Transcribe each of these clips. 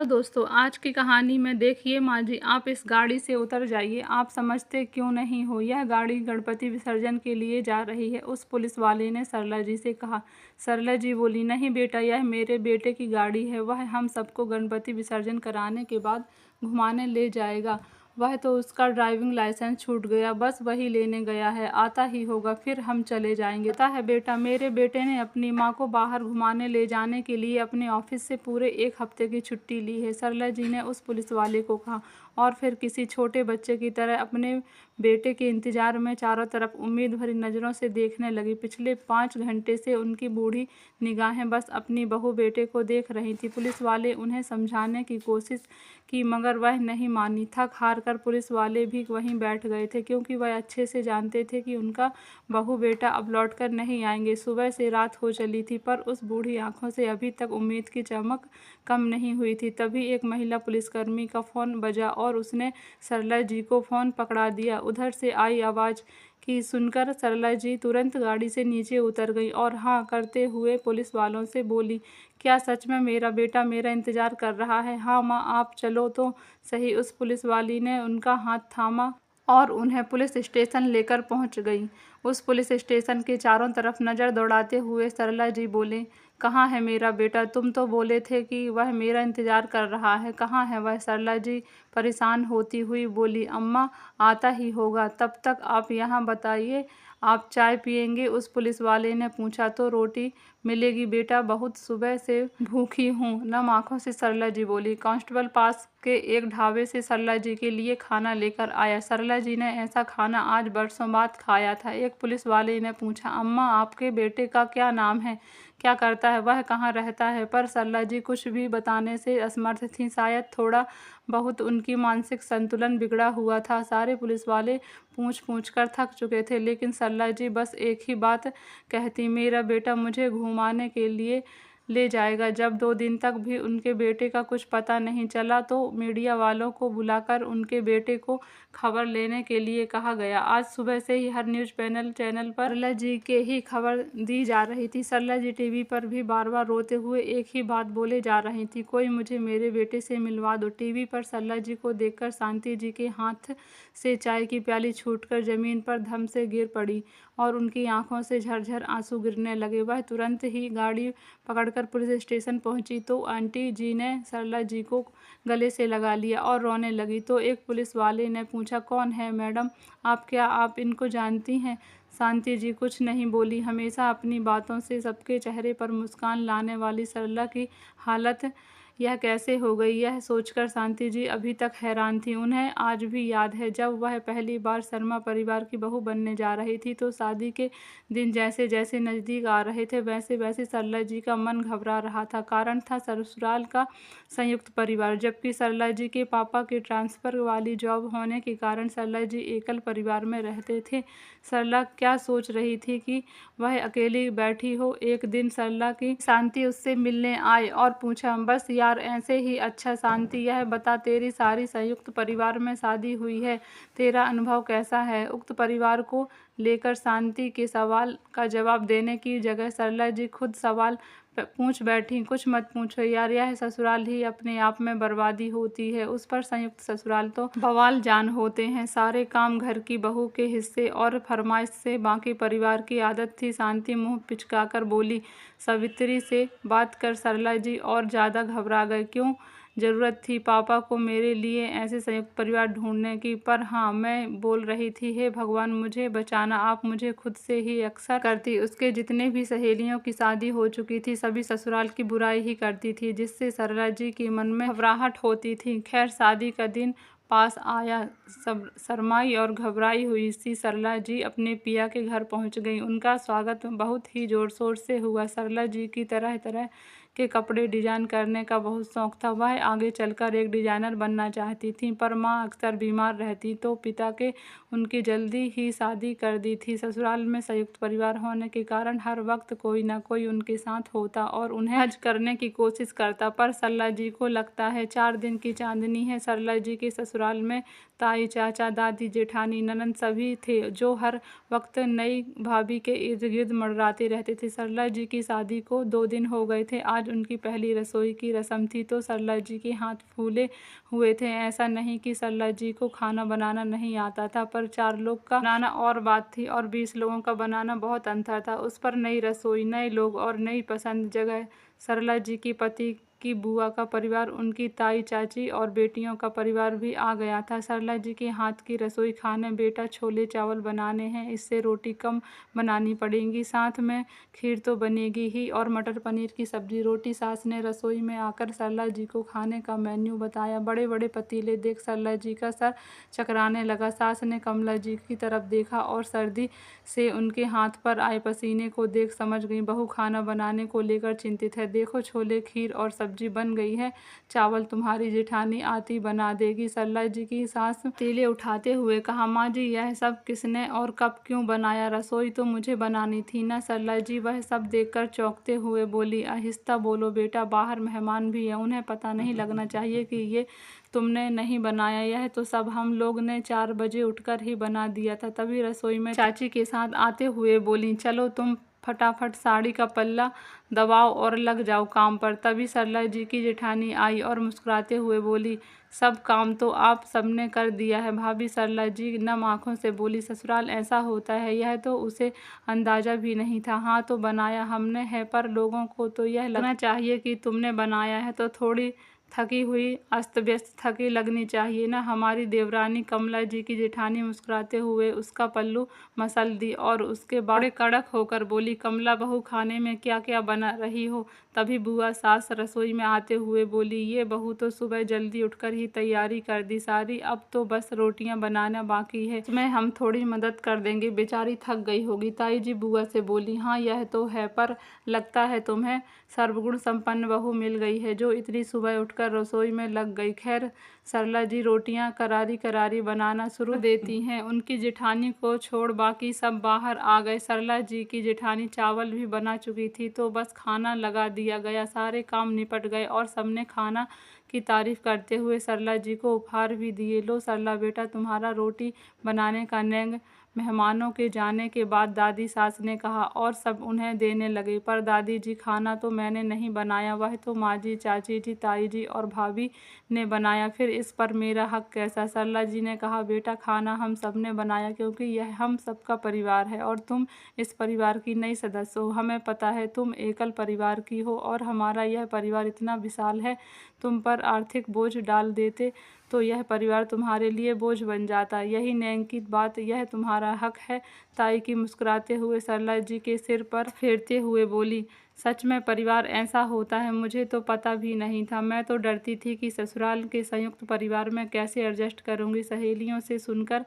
तो दोस्तों आज की कहानी में देखिए माँ जी, आप इस गाड़ी से उतर जाइए। आप समझते क्यों नहीं हो, यह गाड़ी गणपति विसर्जन के लिए जा रही है, उस पुलिस वाले ने सरला जी से कहा। सरला जी बोली, नहीं बेटा, यह मेरे बेटे की गाड़ी है। वह हम सबको गणपति विसर्जन कराने के बाद घुमाने ले जाएगा। वह तो उसका ड्राइविंग लाइसेंस छूट गया, बस वही लेने गया है, आता ही होगा, फिर हम चले जाएंगे। पता है बेटा, मेरे बेटे ने अपनी माँ को बाहर घुमाने ले जाने के लिए अपने ऑफिस से पूरे 1 हफ्ते की छुट्टी ली है, सरला जी ने उस पुलिस वाले को कहा। और फिर किसी छोटे बच्चे की तरह अपने बेटे के इंतजार में चारों तरफ उम्मीद भरी नज़रों से देखने लगी। पिछले 5 घंटे से उनकी बूढ़ी निगाहें बस अपनी बहू बेटे को देख रही थी। पुलिस वाले उन्हें समझाने की कोशिश की, मगर वह नहीं मानी। थक हार कर पुलिस वाले भी वहीं बैठ गए थे, क्योंकि वह अच्छे से जानते थे कि उनका बहू बेटा अब लौट कर नहीं आएंगे। सुबह से रात हो चली थी, पर उस बूढ़ी आंखों से अभी तक उम्मीद की चमक कम नहीं हुई थी। तभी एक महिला पुलिसकर्मी का फ़ोन बजा और उसने सरला जी को फ़ोन पकड़ा दिया। उधर से आई आवाज़ की सुनकर सरला जी तुरंत गाड़ी से नीचे उतर गई और हाँ करते हुए पुलिस वालों से बोली, क्या सच में मेरा बेटा मेरा इंतज़ार कर रहा है? हाँ माँ, आप चलो तो सही। उस पुलिस वाली ने उनका हाथ थामा और उन्हें पुलिस स्टेशन लेकर पहुंच गई। उस पुलिस स्टेशन के चारों तरफ नज़र दौड़ाते हुए सरला जी बोले, कहाँ है मेरा बेटा? तुम तो बोले थे कि वह मेरा इंतज़ार कर रहा है, कहाँ है वह? सरला जी परेशान होती हुई बोली, अम्मा आता ही होगा, तब तक आप यहाँ बताइए, आप चाय पियेंगे? उस पुलिस वाले ने पूछा। तो रोटी मिलेगी बेटा, बहुत सुबह से भूखी हूँ, नम आंखों से सरला जी बोली। कांस्टेबल पास के एक ढाबे से सरला जी के लिए खाना लेकर आया। सरला जी ने ऐसा खाना आज बरसों बाद खाया था। एक पुलिस वाले ने पूछा, अम्मा आपके बेटे का क्या नाम है, क्या करता है, वह कहाँ रहता है? पर सरला जी कुछ भी बताने से असमर्थ थीं। शायद थोड़ा बहुत उनकी मानसिक संतुलन बिगड़ा हुआ था। सारे पुलिस वाले पूछ पूछ कर थक चुके थे, लेकिन सरला जी बस एक ही बात कहती, मेरा बेटा मुझे घुमाने के लिए ले जाएगा। जब 2 दिन तक भी उनके बेटे का कुछ पता नहीं चला, तो मीडिया वालों को बुलाकर उनके बेटे को खबर लेने के लिए कहा गया। आज सुबह से ही हर न्यूज़ चैनल पर सरला जी के ही खबर दी जा रही थी। सरला जी टीवी पर भी बार बार रोते हुए एक ही बात बोले जा रही थी, कोई मुझे मेरे बेटे से मिलवा दो। टीवी पर सरला जी को देखकर शांति जी के हाथ से चाय की प्याली छूटकर जमीन पर धम से गिर पड़ी और उनकी आंखों से झरझर आंसू गिरने लगे। वह तुरंत ही गाड़ी पकड़कर पुलिस स्टेशन पहुंची तो आंटी जी ने सरला जी को गले से लगा लिया और रोने लगी। तो एक पुलिस वाले ने पूछा, कौन है मैडम आप, क्या आप इनको जानती हैं? शांति जी कुछ नहीं बोली। हमेशा अपनी बातों से सबके चेहरे पर मुस्कान लाने वाली सरला की हालत यह कैसे हो गई, यह सोचकर शांति जी अभी तक हैरान थी। उन्हें आज भी याद है, जब वह पहली बार शर्मा परिवार की बहू बनने जा रही थी, तो शादी के दिन जैसे जैसे नज़दीक आ रहे थे, वैसे वैसे सरला जी का मन घबरा रहा था। कारण था ससुराल का संयुक्त परिवार, जबकि सरला जी के पापा के ट्रांसफ़र वाली जॉब होने के कारण सरला जी एकल परिवार में रहते थे। सरला क्या सोच रही थी कि वह अकेली बैठी हो। एक दिन सरला की शांति उससे मिलने आए और पूछा, बस यार ऐसे ही। अच्छा शांति, यह बता, तेरी सारी संयुक्त परिवार में शादी हुई है, तेरा अनुभव कैसा है? उक्त परिवार को लेकर शांति के सवाल का जवाब देने की जगह सरला जी खुद सवाल पूछ बैठी, कुछ मत पूछो यार, यह ससुराल ही अपने आप में बर्बादी होती है, उस पर संयुक्त ससुराल तो बवाल जान होते हैं। सारे काम घर की बहू के हिस्से और फरमाइश से बाकी परिवार की आदत थी। शांति मुंह पिचकाकर बोली। सावित्री से बात कर सरला जी और ज़्यादा घबरा गए। क्यों ज़रूरत थी पापा को मेरे लिए ऐसे संयुक्त परिवार ढूंढने की? पर हाँ, मैं बोल रही थी, हे भगवान मुझे बचाना, आप मुझे खुद से ही अक्सर करती। उसके जितने भी सहेलियों की शादी हो चुकी थी, सभी ससुराल की बुराई ही करती थी, जिससे सरला जी के मन में घबराहट होती थी। खैर शादी का दिन पास आया, सब शर्माई और घबराई हुई सी सरला जी अपने पिया के घर पहुंच गई। उनका स्वागत बहुत ही जोर शोर से हुआ। सरला जी की तरह तरह के कपड़े डिजाइन करने का बहुत शौक था। वह आगे चलकर एक डिजाइनर बनना चाहती थी, पर माँ अक्सर बीमार रहती, तो पिता के उनकी जल्दी ही शादी कर दी थी। ससुराल में संयुक्त परिवार होने के कारण हर वक्त कोई ना कोई उनके साथ होता और उन्हें हज करने की कोशिश करता। पर सरला जी को लगता है 4 दिन की चांदनी है। सरला जी के ससुराल में ताई, चाचा, दादी, जेठानी, ननंद सभी थे, जो हर वक्त नई भाभी के इर्द गिर्द मंडराते रहते थे। सरला जी की शादी को 2 दिन हो गए थे। आज आज उनकी पहली रसोई की रस्म थी तो सरला जी के हाथ फूले हुए थे। ऐसा नहीं कि सरला जी को खाना बनाना नहीं आता था, पर 4 लोग का बनाना और बात थी और 20 लोगों का बनाना बहुत अंतर था। उस पर नई रसोई, नए लोग और नई पसंद। जगह सरला जी के पति की बुआ का परिवार, उनकी ताई, चाची और बेटियों का परिवार भी आ गया था। सरला जी के हाथ की रसोई खाने बेटा छोले चावल बनाने हैं, इससे रोटी कम बनानी पड़ेगी, साथ में खीर तो बनेगी ही और मटर पनीर की सब्जी रोटी। सास ने रसोई में आकर सरला जी को खाने का मेन्यू बताया। बड़े बड़े पतीले देख सरला जी का सर चकराने लगा। सास ने कमला जी की तरफ देखा और सर्दी से उनके हाथ पर आए पसीने को देख समझ गई बहू खाना बनाने को लेकर चिंतित है। देखो छोले, खीर और सब्जी बन गई है, चावल तुम्हारी जेठानी आती बना देगी। सरला जी की सास पतीले उठाते हुए कहा, माँ जी यह सब किसने और कब क्यों बनाया? रसोई तो मुझे बनानी थी ना। सरला जी वह सब देखकर चौंकते हुए बोली, आहिस्ता बोलो बेटा, बाहर मेहमान भी है, उन्हें पता नहीं लगना चाहिए कि ये तुमने नहीं बनाया। यह तो सब हम लोग ने 4 बजे उठकर ही बना दिया था। तभी रसोई में चाची के साथ आते हुए बोली, चलो तुम फटाफट साड़ी का पल्ला दबाओ और लग जाओ काम पर। तभी सरला जी की जेठानी आई और मुस्कुराते हुए बोली, सब काम तो आप सबने कर दिया है भाभी। सरला जी नम आंखों से बोली, ससुराल ऐसा होता है, यह तो उसे अंदाजा भी नहीं था। हाँ तो बनाया हमने है, पर लोगों को तो यह लगना चाहिए कि तुमने बनाया है, तो थोड़ी थकी हुई, अस्त व्यस्त थकी लगनी चाहिए ना। हमारी देवरानी कमला जी की जेठानी मुस्कुराते हुए उसका पल्लू मसल दी और उसके बड़े कड़क होकर बोली, कमला बहू खाने में क्या क्या बना रही हो? तभी बुआ सास रसोई में आते हुए बोली, ये बहू तो सुबह जल्दी उठकर ही तैयारी कर दी सारी, अब तो बस रोटियां बनाना बाकी है, इसमें हम थोड़ी मदद कर देंगे, बेचारी थक गई होगी। ताई जी बुआ से बोली, हाँ यह तो है, पर लगता है तुम्हें सर्वगुण संपन्न बहू मिल गई है जो इतनी सुबह उठकर रसोई में लग गई। खैर सरला जी रोटियां करारी करारी बनाना शुरू देती हैं। उनकी जेठानी को छोड़ बाकी सब बाहर आ गए। सरला जी की जेठानी चावल भी बना चुकी थी तो बस खाना लगा दिया गया। सारे काम निपट गए और सबने खाना की तारीफ करते हुए सरला जी को उपहार भी दिए। लो सरला बेटा, तुम्हारा रोटी बनाने का नेंग। मेहमानों के जाने के बाद दादी सास ने कहा और सब उन्हें देने लगे। पर दादी जी, खाना तो मैंने नहीं बनाया, वह तो माँ जी, चाची जी, ताई जी और भाभी ने बनाया, फिर इस पर मेरा हक कैसा? सरला जी ने कहा, बेटा खाना हम सब ने बनाया क्योंकि यह हम सबका परिवार है और तुम इस परिवार की नई सदस्य हो। हमें पता है तुम एकल परिवार की हो और हमारा यह परिवार इतना विशाल है, तुम पर आर्थिक बोझ डाल देते तो यह परिवार तुम्हारे लिए बोझ बन जाता। यही नेंग की बात, यह तुम्हारा हक है। ताई की मुस्कुराते हुए सरला जी के सिर पर फेरते हुए बोली, सच में परिवार ऐसा होता है, मुझे तो पता भी नहीं था। मैं तो डरती थी कि ससुराल के संयुक्त परिवार में कैसे एडजस्ट करूंगी। सहेलियों से सुनकर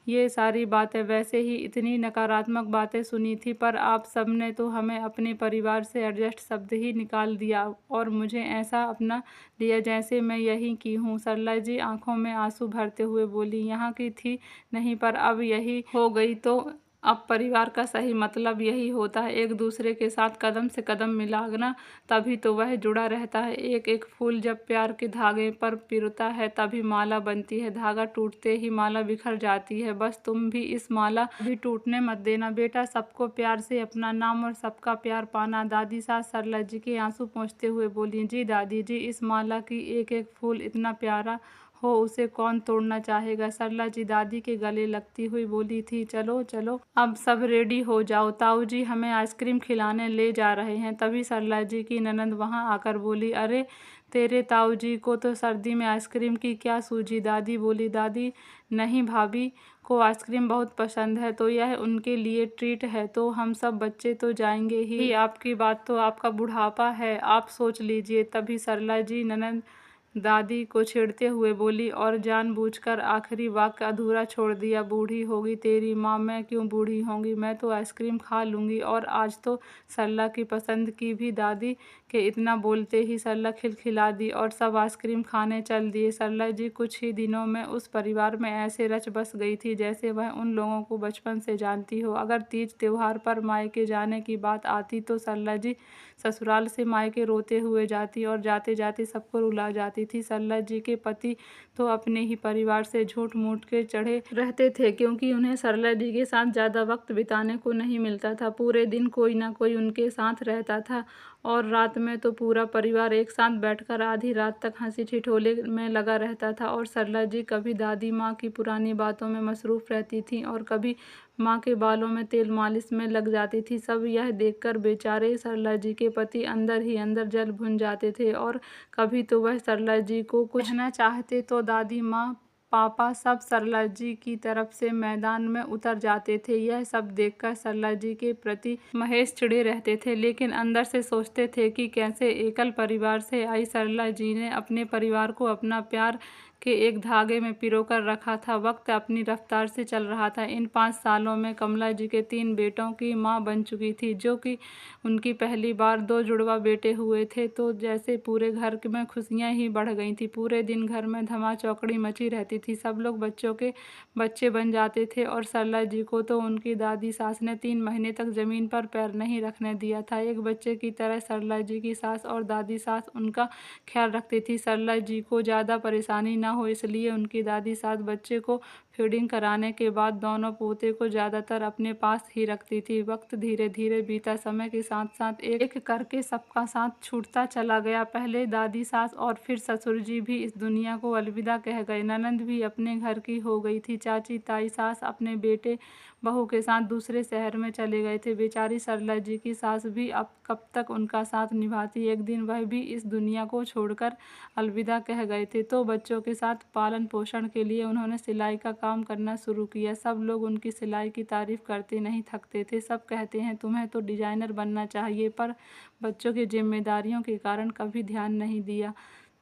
ये सारी बातें, वैसे ही इतनी नकारात्मक बातें सुनी थी, पर आप सब ने तो हमें अपने परिवार से एडजस्ट शब्द ही निकाल दिया और मुझे ऐसा अपना लिया जैसे मैं यहीं की हूँ। सरला जी आंखों में आंसू भरते हुए बोली, यहाँ की थी नहीं, पर अब यही हो गई तो अब परिवार का सही मतलब यही होता है, एक दूसरे के साथ कदम से कदम मिलाना, तभी तो वह जुड़ा रहता है। एक एक फूल जब प्यार के धागे पर पिरोता है तभी माला बनती है, धागा टूटते ही माला बिखर जाती है। बस तुम भी इस माला भी टूटने मत देना बेटा, सबको प्यार से अपना नाम और सबका प्यार पाना। दादी सास सरला जी के आंसू पोंछते हुए बोली, जी दादी जी, इस माला की एक एक फूल इतना प्यारा हो उसे कौन तोड़ना चाहेगा? सरला जी दादी के गले लगती हुई बोली थी, चलो चलो अब सब रेडी हो जाओ, ताऊ जी हमें आइसक्रीम खिलाने ले जा रहे हैं। तभी सरला जी की ननंद वहां आकर बोली, अरे तेरे ताऊ जी को तो सर्दी में आइसक्रीम की क्या सूझी? दादी बोली, दादी नहीं, भाभी को आइसक्रीम बहुत पसंद है तो यह उनके लिए ट्रीट है, तो हम सब बच्चे तो जाएंगे ही, आपकी बात तो आपका बुढ़ापा है, आप सोच लीजिए। तभी सरला जी ननंद दादी को छेड़ते हुए बोली और जानबूझकर आखिरी वाक्य अधूरा छोड़ दिया, बूढ़ी होगी तेरी माँ, मैं क्यों बूढ़ी होंगी, मैं तो आइसक्रीम खा लूँगी। और आज तो सरला की पसंद की भी। दादी के इतना बोलते ही सरला खिलखिला दी और सब आइसक्रीम खाने चल दिए। सरला जी कुछ ही दिनों में उस परिवार में ऐसे रच बस गई थी जैसे वह उन लोगों को बचपन से जानती हो। अगर तीज त्योहार पर मायके जाने की बात आती तो सरला जी ससुराल से मायके रोते हुए जाती और जाते जाते सबको रुला जाती थी। सरला जी के पति तो अपने ही परिवार से झूठ मूठ के चढ़े रहते थे क्योंकि उन्हें सरला जी के साथ ज़्यादा वक्त बिताने को नहीं मिलता था। पूरे दिन कोई ना कोई उनके साथ रहता था और रात में तो पूरा परिवार एक साथ बैठकर आधी रात तक हंसी ठिठोले में लगा रहता था। और सरला जी कभी दादी माँ की पुरानी बातों में मसरूफ़ रहती थीं और कभी माँ के बालों में तेल मालिश में लग जाती थी। सब यह देखकर बेचारे सरला जी के पति अंदर ही अंदर जल भुन जाते थे। और कभी तो वह सरला जी को कुछ कहना चाहते तो दादी माँ पापा सब सरला जी की तरफ से मैदान में उतर जाते थे। यह सब देखकर सरला जी के प्रति महेश चिढ़े रहते थे, लेकिन अंदर से सोचते थे कि कैसे एकल परिवार से आई सरला जी ने अपने परिवार को अपना प्यार के एक धागे में पिरोकर रखा था। वक्त अपनी रफ्तार से चल रहा था। इन 5 सालों में कमला जी के 3 बेटों की माँ बन चुकी थी, जो कि उनकी पहली बार 2 जुड़वा बेटे हुए थे। तो जैसे पूरे घर में खुशियाँ ही बढ़ गई थी। पूरे दिन घर में धमा चौकड़ी मची रहती थी। सब लोग बच्चों के बच्चे बन जाते थे और सरला जी को तो उनकी दादी सास ने 3 महीने तक ज़मीन पर पैर नहीं रखने दिया था। एक बच्चे की तरह सरला जी की सास और दादी सास उनका ख्याल रखती थी। सरला जी को ज़्यादा परेशानी न हो, इसलिए उनकी दादी सास बच्चे को फीडिंग कराने के बाद दोनों पोते को ज़्यादातर अपने पास ही रखती थी। वक्त धीरे धीरे बीता। समय के साथ साथ एक करके सबका साथ छूटता चला गया। पहले दादी सास और फिर ससुर जी भी इस दुनिया को अलविदा कह गए। ननंद भी अपने घर की हो गई थी। चाची ताई सास अपने बेटे बहू के साथ दूसरे शहर में चले गए थे। बेचारी सरला जी की सास भी अब कब तक उनका साथ निभाती। एक दिन वह भी इस दुनिया को छोड़कर अलविदा कह गए थे। तो बच्चों के साथ पालन पोषण के लिए उन्होंने सिलाई का काम करना शुरू किया। सब लोग उनकी सिलाई की तारीफ करते नहीं थकते थे। सब कहते हैं तुम्हें तो डिजाइनर बनना चाहिए, पर बच्चों की जिम्मेदारियों के कारण कभी ध्यान नहीं दिया।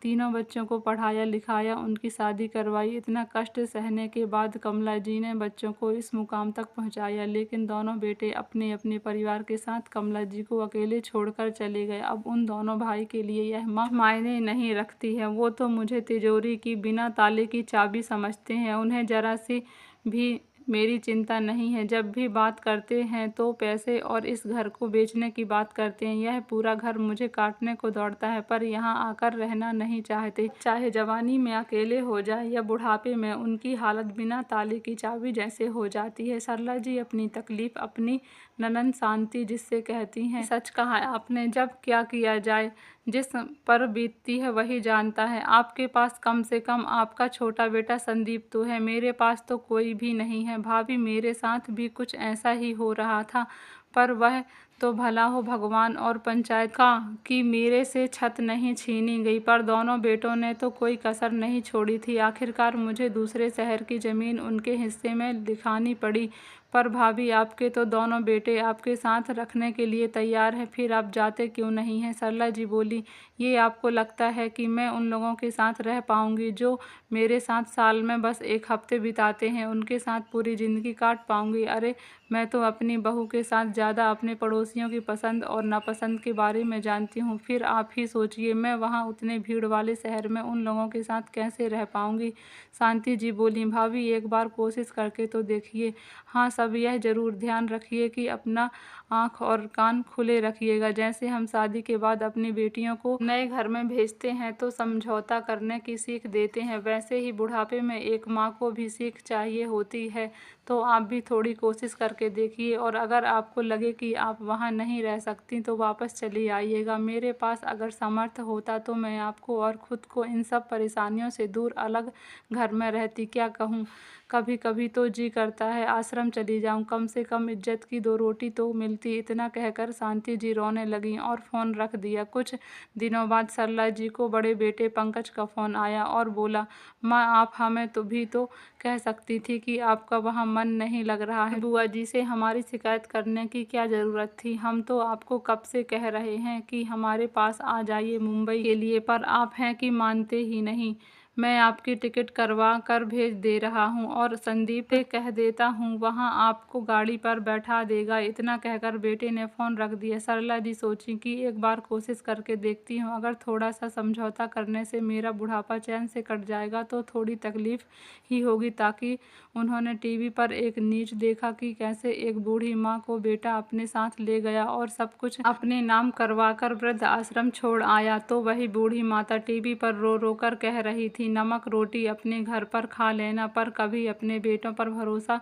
तीनों बच्चों को पढ़ाया लिखाया, उनकी शादी करवाई। इतना कष्ट सहने के बाद कमला जी ने बच्चों को इस मुकाम तक पहुंचाया, लेकिन दोनों बेटे अपने अपने परिवार के साथ कमला जी को अकेले छोड़कर चले गए। अब उन दोनों भाई के लिए यह माँ मायने नहीं रखती है। वो तो मुझे तिजोरी की बिना ताले की चाबी समझते हैं। उन्हें जरा सी भी मेरी चिंता नहीं है। जब भी बात करते हैं तो पैसे और इस घर को बेचने की बात करते हैं। यह पूरा घर मुझे काटने को दौड़ता है, पर यहाँ आकर रहना नहीं चाहते। चाहे जवानी में अकेले हो जाए या बुढ़ापे में, उनकी हालत बिना ताले की चाबी जैसे हो जाती है। सरला जी अपनी तकलीफ अपनी ननंद शांति जिससे कहती हैं, सच कहा आपने, जब क्या किया जाए, जिस पर बीतती है वही जानता है। आपके पास कम से कम आपका छोटा बेटा संदीप तो है, मेरे पास तो कोई भी नहीं है। भाभी मेरे साथ भी कुछ ऐसा ही हो रहा था, पर वह तो भला हो भगवान और पंचायत का कि मेरे से छत नहीं छीनी गई, पर दोनों बेटों ने तो कोई कसर नहीं छोड़ी थी। आखिरकार मुझे दूसरे शहर की ज़मीन उनके हिस्से में दिखानी पड़ी। पर भाभी आपके तो दोनों बेटे आपके साथ रखने के लिए तैयार हैं, फिर आप जाते क्यों नहीं हैं? सरला जी बोली, ये आपको लगता है कि मैं उन लोगों के साथ रह पाऊंगी जो मेरे साथ साल में बस 1 हफ्ते बिताते हैं? उनके साथ पूरी ज़िंदगी काट पाऊंगी? अरे मैं तो अपनी बहू के साथ ज़्यादा अपने पड़ोसियों की पसंद और नापसंद के बारे में जानती हूँ। फिर आप ही सोचिए, मैं वहाँ उतने भीड़ वाले शहर में उन लोगों के साथ कैसे रह पाऊंगी? शांति जी बोली, भाभी एक बार कोशिश करके तो देखिए। हाँ, सब यह ज़रूर ध्यान रखिए कि अपना आँख और कान खुले रखिएगा। जैसे हम शादी के बाद अपनी बेटियों को नए घर में भेजते हैं तो समझौता करने की सीख देते हैं, वैसे ही बुढ़ापे में एक माँ को भी सीख चाहिए होती है। तो आप भी थोड़ी कोशिश करके देखिए, और अगर आपको लगे कि आप वहाँ नहीं रह सकती तो वापस चली आइएगा। मेरे पास अगर सामर्थ्य होता तो मैं आपको और ख़ुद को इन सब परेशानियों से दूर अलग घर में रहती। क्या कहूँ, कभी कभी तो जी करता है आश्रम चली जाऊं, कम से कम इज्जत की 2 रोटी तो मिलती। इतना कहकर शांति जी रोने लगीं और फ़ोन रख दिया। कुछ दिनों बाद सरला जी को बड़े बेटे पंकज का फ़ोन आया और बोला, माँ आप हमें तो भी तो कह सकती थी कि आपका वहाँ मन नहीं लग रहा है। बुआ जी से हमारी शिकायत करने की क्या ज़रूरत थी? हम तो आपको कब से कह रहे हैं कि हमारे पास आ जाइए मुंबई के लिए, पर आप हैं कि मानते ही नहीं। मैं आपकी टिकट करवा कर भेज दे रहा हूँ और संदीप से कह देता हूँ वहाँ आपको गाड़ी पर बैठा देगा। इतना कहकर बेटे ने फ़ोन रख दिया। सरला जी सोची कि एक बार कोशिश करके देखती हूँ, अगर थोड़ा सा समझौता करने से मेरा बुढ़ापा चैन से कट जाएगा तो थोड़ी तकलीफ़ ही होगी। ताकि उन्होंने टीवी पर एक न्यूज़ देखा कि कैसे एक बूढ़ी माँ को बेटा अपने साथ ले गया और सब कुछ अपने नाम करवाकर वृद्ध आश्रम छोड़ आया। तो वही बूढ़ी माता टीवी पर रो रो कर कह रही थी, नमक रोटी अपने घर पर खा लेना, पर कभी अपने बेटों पर भरोसा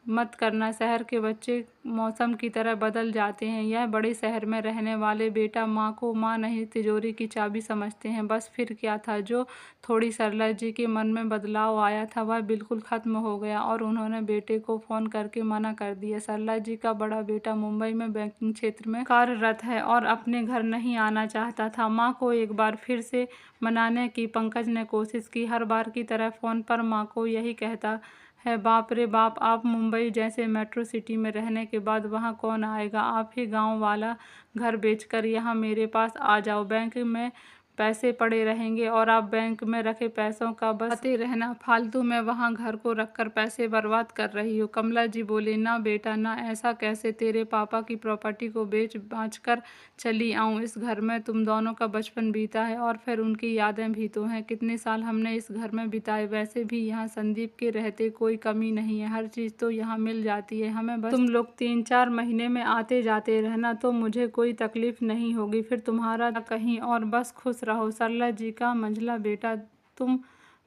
मत करना, शहर के बच्चे मौसम की तरह बदल जाते हैं। यह बड़े शहर में रहने वाले बेटा माँ को माँ नहीं तिजोरी की चाबी समझते हैं। बस फिर क्या था, जो थोड़ी सरला जी के मन में बदलाव आया था वह बिल्कुल खत्म हो गया और उन्होंने बेटे को फ़ोन करके मना कर दिया। सरला जी का बड़ा बेटा मुंबई में बैंकिंग क्षेत्र में कार्यरत है और अपने घर नहीं आना चाहता था। माँ को एक बार फिर से मनाने की पंकज ने कोशिश की। हर बार की तरह फ़ोन पर माँ को यही कहता है, बाप रे बाप, आप मुंबई जैसे मेट्रो सिटी में रहने के बाद वहाँ कौन आएगा। आप ही गांव वाला घर बेचकर यहाँ मेरे पास आ जाओ। बैंक में पैसे पड़े रहेंगे और आप बैंक में रखे पैसों का बस खाते रहना। फालतू में वहाँ घर को रखकर पैसे बर्बाद कर रही हो। कमला जी बोले, ना बेटा ना, ऐसा कैसे। तेरे पापा की प्रॉपर्टी को बेच बाँच कर चली आऊँ। इस घर में तुम दोनों का बचपन बीता है और फिर उनकी यादें भी तो हैं। कितने साल हमने इस घर में बिताए। वैसे भी यहाँ संदीप के रहते कोई कमी नहीं है, हर चीज़ तो यहाँ मिल जाती है हमें। बस तुम लोग 3-4 महीने में आते जाते रहना तो मुझे कोई तकलीफ नहीं होगी। फिर तुम्हारा कहीं और, बस खुश रहो। सरला जी का मंझला बेटा तुम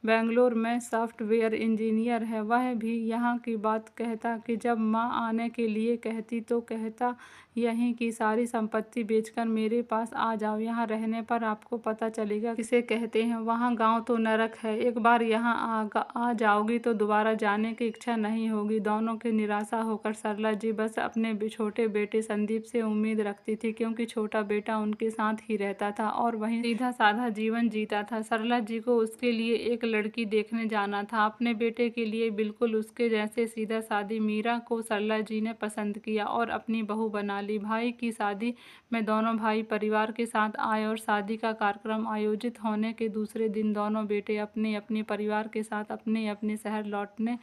बेंगलोर में सॉफ्टवेयर इंजीनियर है, वह भी यहाँ की बात कहता कि जब माँ आने के लिए कहती तो कहता यहीं की सारी संपत्ति बेचकर मेरे पास आ जाओ। यहाँ रहने पर आपको पता चलेगा किसे कहते हैं। वहाँ गांव तो नरक है। एक बार यहाँ आ जाओगी तो दोबारा जाने की इच्छा नहीं होगी। दोनों की निराशा होकर सरला जी बस अपने छोटे बेटे संदीप से उम्मीद रखती थी, क्योंकि छोटा बेटा उनके साथ ही रहता था और वहीं सीधा साधा जीवन जीता था। सरला जी को उसके लिए एक लड़की देखने जाना था, अपने बेटे के लिए बिल्कुल उसके जैसे सीधा सादी मीरा को सरला जी ने पसंद किया और अपनी बहू बना ली। भाई की शादी में दोनों भाई परिवार के साथ आए और शादी का कार्यक्रम आयोजित होने के दूसरे दिन दोनों बेटे अपने अपने परिवार के साथ अपने अपने शहर लौटने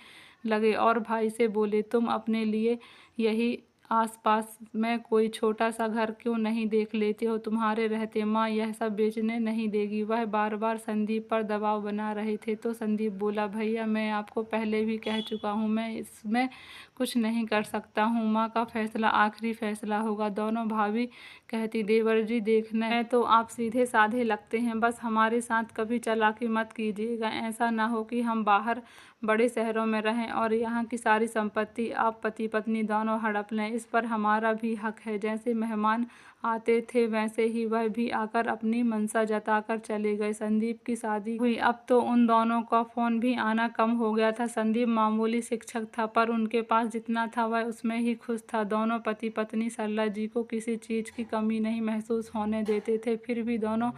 लगे और भाई से बोले, तुम अपने लिए यही आसपास में कोई छोटा सा घर क्यों नहीं देख लेते हो। तुम्हारे रहते माँ यह सब बेचने नहीं देगी। वह बार बार संदीप पर दबाव बना रहे थे तो संदीप बोला, भैया मैं आपको पहले भी कह चुका हूँ, मैं इसमें कुछ नहीं कर सकता हूँ। माँ का फैसला आखिरी फैसला होगा। दोनों भाभी कहती, देवर जी देखने में तो आप सीधे साधे लगते हैं, बस हमारे साथ कभी चालाकी मत कीजिएगा। ऐसा ना हो कि हम बाहर बड़े शहरों में रहें और यहाँ की सारी संपत्ति आप पति पत्नी दोनों हड़प लें। इस पर हमारा भी हक है। जैसे मेहमान आते थे वैसे ही वह भी आकर अपनी मंशा जताकर चले गए। संदीप की शादी हुई। अब तो उन दोनों का फ़ोन भी आना कम हो गया था। संदीप मामूली शिक्षक था, पर उनके पास जितना था वह उसमें ही खुश था। दोनों पति पत्नी सरला जी को किसी चीज़ की कमी नहीं महसूस होने देते थे। फिर भी दोनों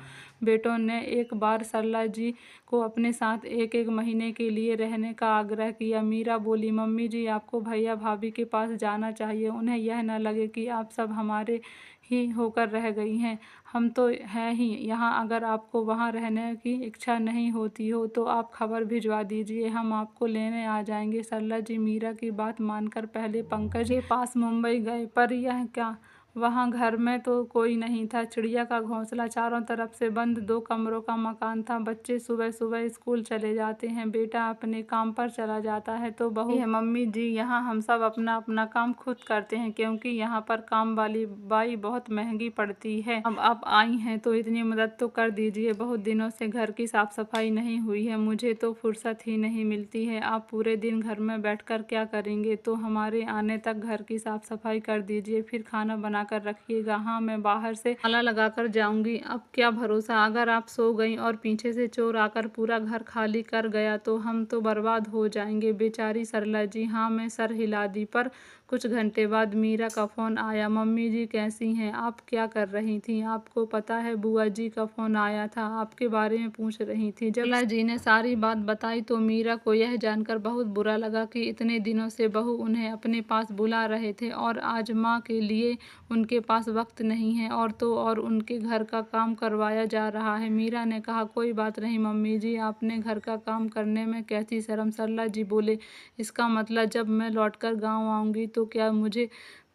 बेटों ने एक बार सरला जी को अपने साथ एक एक महीने के लिए रहने का आग्रह किया। मीरा बोली, मम्मी जी आपको भैया भाभी के पास जाना चाहिए, उन्हें यह न लगे कि आप सब हमारे ही होकर रह गई हैं। हम तो हैं ही यहाँ। अगर आपको वहाँ रहने की इच्छा नहीं होती हो तो आप खबर भिजवा दीजिए, हम आपको लेने आ जाएंगे। सरला जी मीरा की बात मानकर पहले पंकज के पास मुंबई गए, पर यह क्या, वहाँ घर में तो कोई नहीं था। चिड़िया का घोंसला, चारों तरफ से बंद 2 कमरों का मकान था। बच्चे सुबह सुबह स्कूल चले जाते हैं, बेटा अपने काम पर चला जाता है तो बहू है, मम्मी जी यहाँ हम सब अपना अपना काम खुद करते हैं, क्योंकि यहाँ पर काम वाली बाई बहुत महंगी पड़ती है। अब आप आई हैं तो इतनी मदद तो कर दीजिए। बहुत दिनों से घर की साफ सफाई नहीं हुई है, मुझे तो फुर्सत ही नहीं मिलती है। आप पूरे दिन घर में बैठकर क्या करेंगे, तो हमारे आने तक घर की साफ सफाई कर दीजिए, फिर खाना बना कर रखिएगा। हाँ मैं बाहर से ताला लगा कर जाऊंगी। अब क्या भरोसा, अगर आप सो गई और पीछे से चोर आकर पूरा घर खाली कर गया तो हम तो बर्बाद हो जाएंगे। बेचारी सरला जी। हाँ मैं सर हिला दी। पर कुछ घंटे बाद मीरा का फ़ोन आया। मम्मी जी कैसी हैं, आप क्या कर रही थी। आपको पता है बुआ जी का फ़ोन आया था, आपके बारे में पूछ रही थी। जब सरला जी ने सारी बात बताई तो मीरा को यह जानकर बहुत बुरा लगा कि इतने दिनों से बहू उन्हें अपने पास बुला रहे थे और आज माँ के लिए उनके पास वक्त नहीं है और तो और उनके घर का काम करवाया जा रहा है। मीरा ने कहा, कोई बात नहीं मम्मी जी, आपने घर का काम करने में कैसी शर्म। सरला जी बोले, इसका मतलब जब मैं लौटकर गांव आऊंगी तो क्या मुझे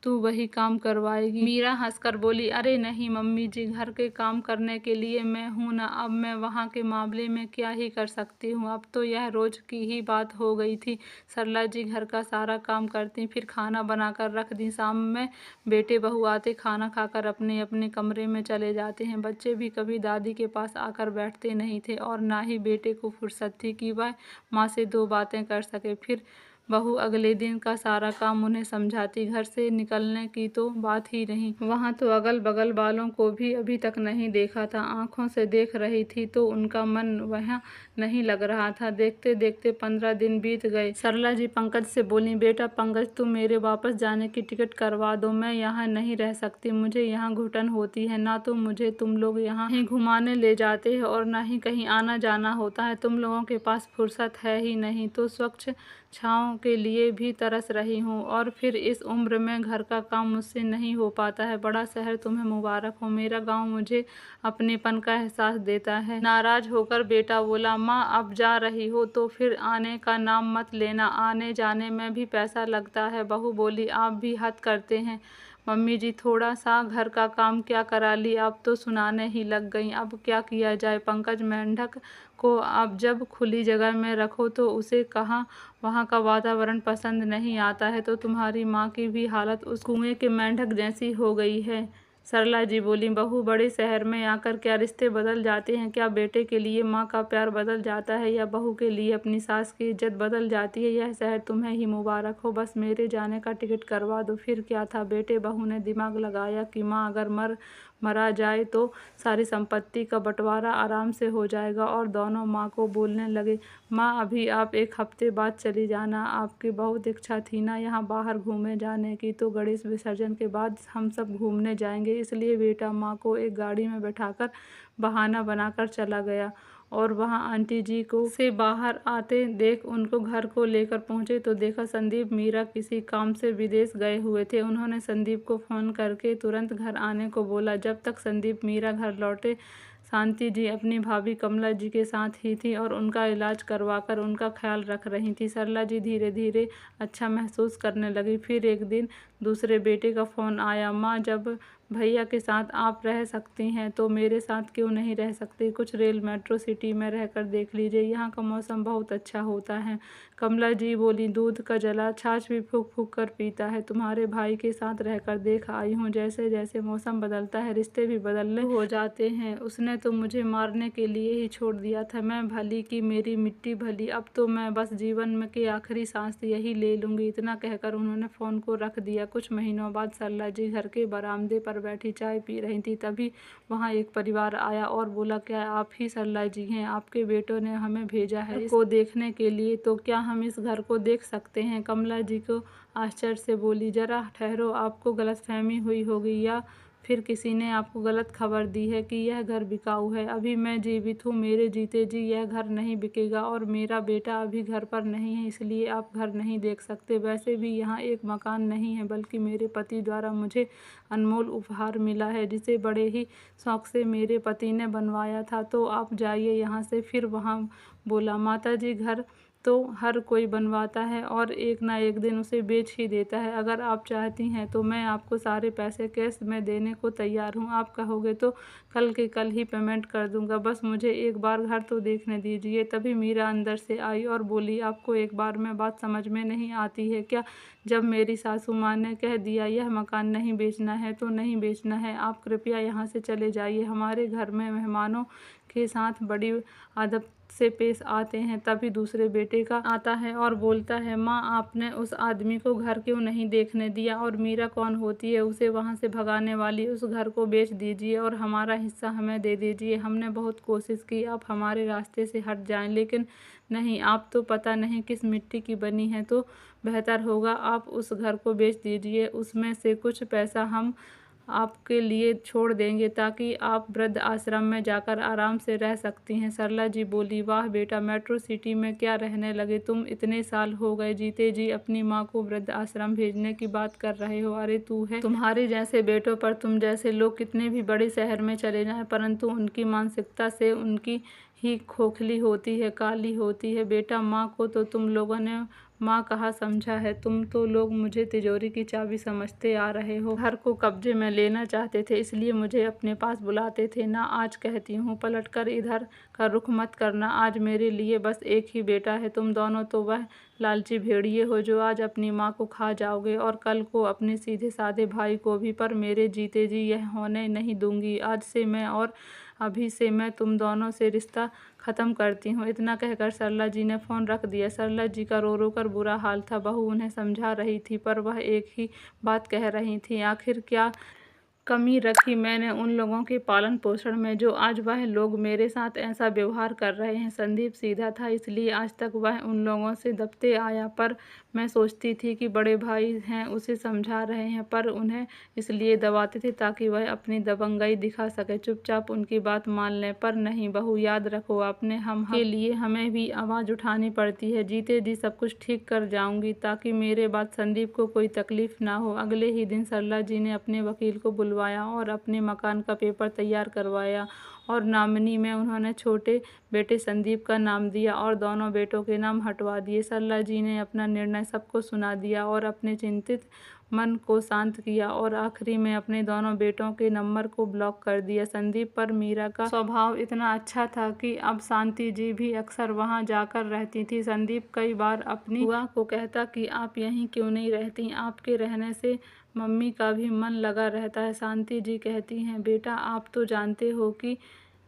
तू वही काम करवाएगी। मीरा हंसकर बोली, अरे नहीं मम्मी जी, घर के काम करने के लिए मैं हूं ना। अब मैं वहाँ के मामले में क्या ही कर सकती हूँ। अब तो यह रोज की ही बात हो गई थी। सरला जी घर का सारा काम करती, फिर खाना बनाकर रख दी। शाम में बेटे बहू आते, खाना खाकर अपने अपने कमरे में चले जाते हैं। बच्चे भी कभी दादी के पास आकर बैठते नहीं थे और ना ही बेटे को फुर्सत थी कि वह माँ से 2 बातें कर सके। फिर बहू अगले दिन का सारा काम उन्हें समझाती। घर से निकलने की तो बात ही नहीं, वहाँ तो अगल बगल वालों को भी अभी तक नहीं देखा था। आंखों से देख रही थी तो उनका मन वहाँ नहीं लग रहा था। देखते देखते 15 दिन बीत गए। सरला जी पंकज से बोली, बेटा पंकज, तुम मेरे वापस जाने की टिकट करवा दो। मैं यहाँ नहीं रह सकती, मुझे यहाँ घुटन होती है। ना तो मुझे तुम लोग यहाँ ही घुमाने ले जाते हो और ना ही कहीं आना जाना होता है। तुम लोगों के पास फुर्सत है ही नहीं, तो स्वच्छ छाँव के लिए भी तरस रही हूँ। और फिर इस उम्र में घर का काम मुझसे नहीं हो पाता है। बड़ा शहर तुम्हें मुबारक हो, मेरा गांव मुझे अपनेपन का एहसास देता है। नाराज होकर बेटा बोला, माँ अब जा रही हो तो फिर आने का नाम मत लेना, आने जाने में भी पैसा लगता है। बहू बोली, आप भी हद करते हैं मम्मी जी, थोड़ा सा घर का काम क्या करा ली, अब तो सुनाने ही लग गई। अब क्या किया जाए पंकज, मेंढक को अब जब खुली जगह में रखो तो उसे कहाँ वहाँ का वातावरण पसंद नहीं आता है, तो तुम्हारी माँ की भी हालत उस कुएं के मेंढक जैसी हो गई है। सरला जी बोली, बहू, बड़े शहर में आकर क्या रिश्ते बदल जाते हैं? क्या बेटे के लिए माँ का प्यार बदल जाता है या बहू के लिए अपनी सास की इज्जत बदल जाती है? यह शहर तुम्हें ही मुबारक हो, बस मेरे जाने का टिकट करवा दो। फिर क्या था बेटे, बहू ने दिमाग लगाया कि माँ अगर मरा जाए तो सारी संपत्ति का बंटवारा आराम से हो जाएगा। और दोनों माँ को बोलने लगे, माँ अभी आप 1 हफ्ते बाद चली जाना, आपकी बहुत इच्छा थी ना यहाँ बाहर घूमने जाने की, तो गणेश विसर्जन के बाद हम सब घूमने जाएंगे। इसलिए बेटा माँ को एक गाड़ी में बैठाकर बहाना बनाकर चला गया और वहाँ आंटी जी को से बाहर आते देख उनको घर को लेकर पहुँचे तो देखा संदीप मीरा किसी काम से विदेश गए हुए थे। उन्होंने संदीप को फ़ोन करके तुरंत घर आने को बोला। जब तक संदीप मीरा घर लौटे, शांति जी अपनी भाभी कमला जी के साथ ही थी और उनका इलाज करवाकर उनका ख्याल रख रही थी। सरला जी धीरे धीरे अच्छा महसूस करने लगी। फिर एक दिन दूसरे बेटे का फ़ोन आया, माँ जब भैया के साथ आप रह सकती हैं तो मेरे साथ क्यों नहीं रह सकती? कुछ रेल मेट्रो सिटी में रहकर देख लीजिए, यहाँ का मौसम बहुत अच्छा होता है। कमला जी बोली, दूध का जला छाछ भी फूक फूक कर पीता है। तुम्हारे भाई के साथ रहकर देख आई हूँ, जैसे जैसे मौसम बदलता है रिश्ते भी बदलने हो जाते हैं। उसने तो मुझे मारने के लिए ही छोड़ दिया था, मैं भली की मेरी मिट्टी भली, अब तो मैं बस जीवन में की आखिरी सांस यही ले लूँगी। इतना कहकर उन्होंने फ़ोन को रख दिया। कुछ महीनों बाद सरला जी घर के बरामदे पर बैठी चाय पी रही थी, तभी वहाँ एक परिवार आया और बोला, क्या आप ही सरला जी हैं? आपके बेटों ने हमें भेजा है इसको देखने के लिए, तो क्या हम इस घर को देख सकते हैं? कमला जी को आश्चर्य से बोली, जरा ठहरो, आपको गलतफहमी हुई होगी या फिर किसी ने आपको गलत खबर दी है कि यह घर बिकाऊ है। अभी मैं जीवित हूँ, मेरे जीते जी यह घर नहीं बिकेगा और मेरा बेटा अभी घर पर नहीं है, इसलिए आप घर नहीं देख सकते। वैसे भी यहाँ एक मकान नहीं है, बल्कि मेरे पति द्वारा मुझे अनमोल उपहार मिला है, जिसे बड़े ही शौक से मेरे पति ने बनवाया था। तो आप जाइए यहाँ से। फिर वहाँ बोला, माता जी घर तो हर कोई बनवाता है और एक ना एक दिन उसे बेच ही देता है। अगर आप चाहती हैं तो मैं आपको सारे पैसे कैश में देने को तैयार हूँ। आप कहोगे तो कल के कल ही पेमेंट कर दूंगा, बस मुझे एक बार घर तो देखने दीजिए। तभी मीरा अंदर से आई और बोली, आपको एक बार में बात समझ में नहीं आती है क्या? जब मेरी सासू माँ ने कह दिया यह मकान नहीं बेचना है तो नहीं बेचना है। आप कृपया यहाँ से चले जाइए। हमारे घर में मेहमानों के साथ बड़ी अदब से पेश आते हैं। तभी दूसरे बेटे का आता है और बोलता है, माँ आपने उस आदमी को घर क्यों नहीं देखने दिया? और मीरा कौन होती है उसे वहाँ से भगाने वाली? उस घर को बेच दीजिए और हमारा हिस्सा हमें दे दीजिए। हमने बहुत कोशिश की आप हमारे रास्ते से हट जाएं, लेकिन नहीं, आप तो पता नहीं किस मिट्टी की बनी है। तो बेहतर होगा आप उस घर को बेच दीजिए, उसमें से कुछ पैसा हम आपके लिए छोड़ देंगे ताकि आप वृद्ध आश्रम में जाकर आराम से रह सकती हैं। सरला जी बोली, वाह बेटा, मेट्रो सिटी में क्या रहने लगे तुम? इतने साल हो गए जीते जी अपनी माँ को वृद्ध आश्रम भेजने की बात कर रहे हो। अरे तू है, तुम्हारे जैसे बेटों पर तुम जैसे लोग कितने भी बड़े शहर में चले जाएं, परंतु उनकी मानसिकता से उनकी ही खोखली होती है, काली होती है। बेटा माँ को तो तुम लोगों ने माँ कहा समझा है, तुम तो लोग मुझे तिजोरी की चाबी समझते आ रहे हो। घर को कब्जे में लेना चाहते थे, इसलिए मुझे अपने पास बुलाते थे ना। आज कहती हूँ पलटकर इधर का रुख मत करना। आज मेरे लिए बस एक ही बेटा है। तुम दोनों तो वह लालची भेड़िए हो जो आज अपनी माँ को खा जाओगे और कल को अपने सीधे साधे भाई को भी, पर मेरे जीते जी यह होने नहीं दूंगी। आज से मैं और अभी से मैं तुम दोनों से रिश्ता ख़त्म करती हूँ। इतना कहकर सरला जी ने फ़ोन रख दिया। सरला जी का रो रो कर बुरा हाल था। बहू उन्हें समझा रही थी पर वह एक ही बात कह रही थी, आखिर क्या कमी रखी मैंने उन लोगों के पालन पोषण में जो आज वह लोग मेरे साथ ऐसा व्यवहार कर रहे हैं। संदीप सीधा था, इसलिए आज तक वह उन लोगों से दबते आया, पर मैं सोचती थी कि बड़े भाई हैं, उसे समझा रहे हैं, पर उन्हें इसलिए दबाते थे ताकि वह अपनी दबंगई दिखा सके, चुपचाप उनकी बात मान लें। पर नहीं बहू, याद रखो अपने हम के लिए हमें भी आवाज़ उठानी पड़ती है। जीते जी सब कुछ ठीक कर जाऊंगी ताकि मेरे बाद संदीप को कोई तकलीफ ना हो। अगले ही दिन सरला जी ने अपने वकील को बुलवाया और अपने मकान का पेपर तैयार करवाया और नॉमिनी में उन्होंने छोटे बेटे संदीप का नाम दिया और दोनों बेटों के नाम हटवा दिए। सरला जी ने अपना निर्णय सबको सुना दिया और अपने चिंतित मन को शांत किया और आखिरी में अपने दोनों बेटों के नंबर को ब्लॉक कर दिया। संदीप पर मीरा का स्वभाव इतना अच्छा था कि अब शांति जी भी अक्सर वहां जाकर रहती थी। संदीप कई बार अपनी बुआ को कहता कि आप यहीं क्यों नहीं रहती, आपके रहने से मम्मी का भी मन लगा रहता है। शांति जी कहती हैं, बेटा आप तो जानते हो कि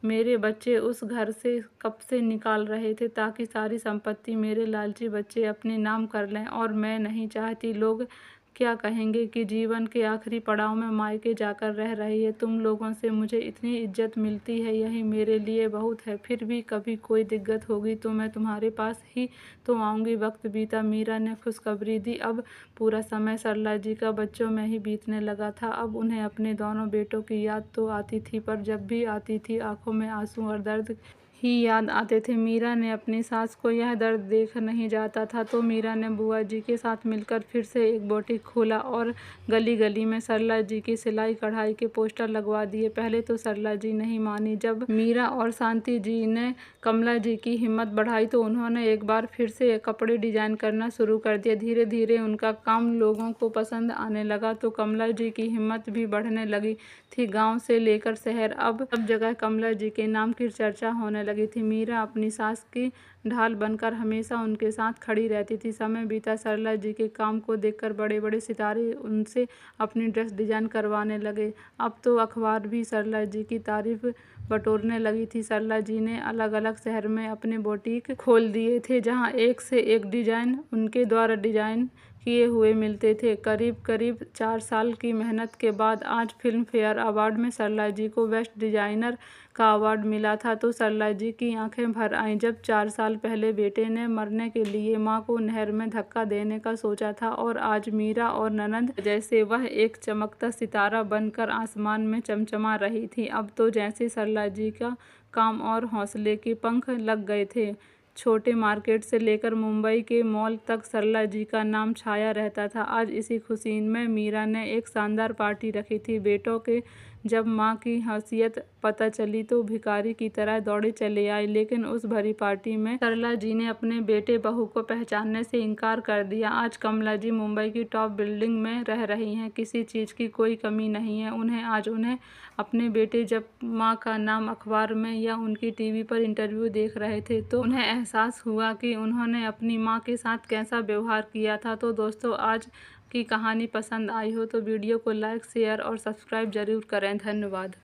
मेरे बच्चे उस घर से कब से निकाल रहे थे ताकि सारी संपत्ति मेरे लालची बच्चे अपने नाम कर लें, और मैं नहीं चाहती लोग क्या कहेंगे कि जीवन के आखिरी पड़ाव में मायके जाकर रह रही है। तुम लोगों से मुझे इतनी इज्जत मिलती है, यही मेरे लिए बहुत है। फिर भी कभी कोई दिक्कत होगी तो मैं तुम्हारे पास ही तो आऊँगी। वक्त बीता, मीरा ने खुशखबरी दी। अब पूरा समय सरला जी का बच्चों में ही बीतने लगा था। अब उन्हें अपने दोनों बेटों की याद तो आती थी, पर जब भी आती थी आंखों में आंसू और दर्द ही याद आते थे। मीरा ने अपनी सास को यह दर्द देख नहीं जाता था, तो मीरा ने बुआ जी के साथ मिलकर फिर से एक बुटीक खोला और गली गली में सरला जी की सिलाई कढ़ाई के पोस्टर लगवा दिए। पहले तो सरला जी नहीं मानी। जब मीरा और शांति जी ने कमला जी की हिम्मत बढ़ाई तो उन्होंने एक बार फिर से कपड़े डिजाइन करना शुरू कर दिया। धीरे धीरे उनका काम लोगों को पसंद आने लगा तो कमला जी की हिम्मत भी बढ़ने लगी थी। गाँव से लेकर शहर, अब सब जगह कमला जी के नाम की चर्चा होने लगी थी। मीरा अपनी सास की ढाल बनकर हमेशा उनके साथ खड़ी रहती थी। समय बीता, सरला जी के काम को देखकर बड़े बड़े सितारे उनसे अपनी ड्रेस डिजाइन करवाने लगे। अब तो अखबार भी सरला जी की तारीफ बटोरने लगी थी। सरला जी ने अलग अलग शहर में अपने बुटीक खोल दिए थे जहां एक से एक डिजाइन उनके द्वारा डिजाइन किए हुए मिलते थे। करीब करीब 4 साल की मेहनत के बाद आज फिल्म फेयर अवार्ड में सरला जी को बेस्ट डिजाइनर का अवार्ड मिला था तो सरला जी की आंखें भर आईं। जब 4 साल पहले बेटे ने मरने के लिए मां को नहर में धक्का देने का सोचा था और आज मीरा और ननंद जैसे वह एक चमकता सितारा बनकर आसमान में चमचमा रही थी। अब तो जैसे सरला जी का काम और हौसले के पंख लग गए थे। छोटे मार्केट से लेकर मुंबई के मॉल तक सरला जी का नाम छाया रहता था। आज इसी खुशी में मीरा ने एक शानदार पार्टी रखी थी। बेटों के जब मां की हैसियत पता चली तो भिखारी की तरह दौड़े चले आए, लेकिन उस भरी पार्टी में सरला जी ने अपने बेटे बहू को पहचानने से इनकार कर दिया। आज कमला जी मुंबई की टॉप बिल्डिंग में रह रही हैं, किसी चीज़ की कोई कमी नहीं है उन्हें। आज उन्हें अपने बेटे जब माँ का नाम अखबार में या उनकी टीवी पर इंटरव्यू देख रहे थे तो उन्हें एहसास हुआ कि उन्होंने अपनी माँ के साथ कैसा व्यवहार किया था। तो दोस्तों, आज की कहानी पसंद आई हो तो वीडियो को लाइक, शेयर और सब्सक्राइब जरूर करें। धन्यवाद।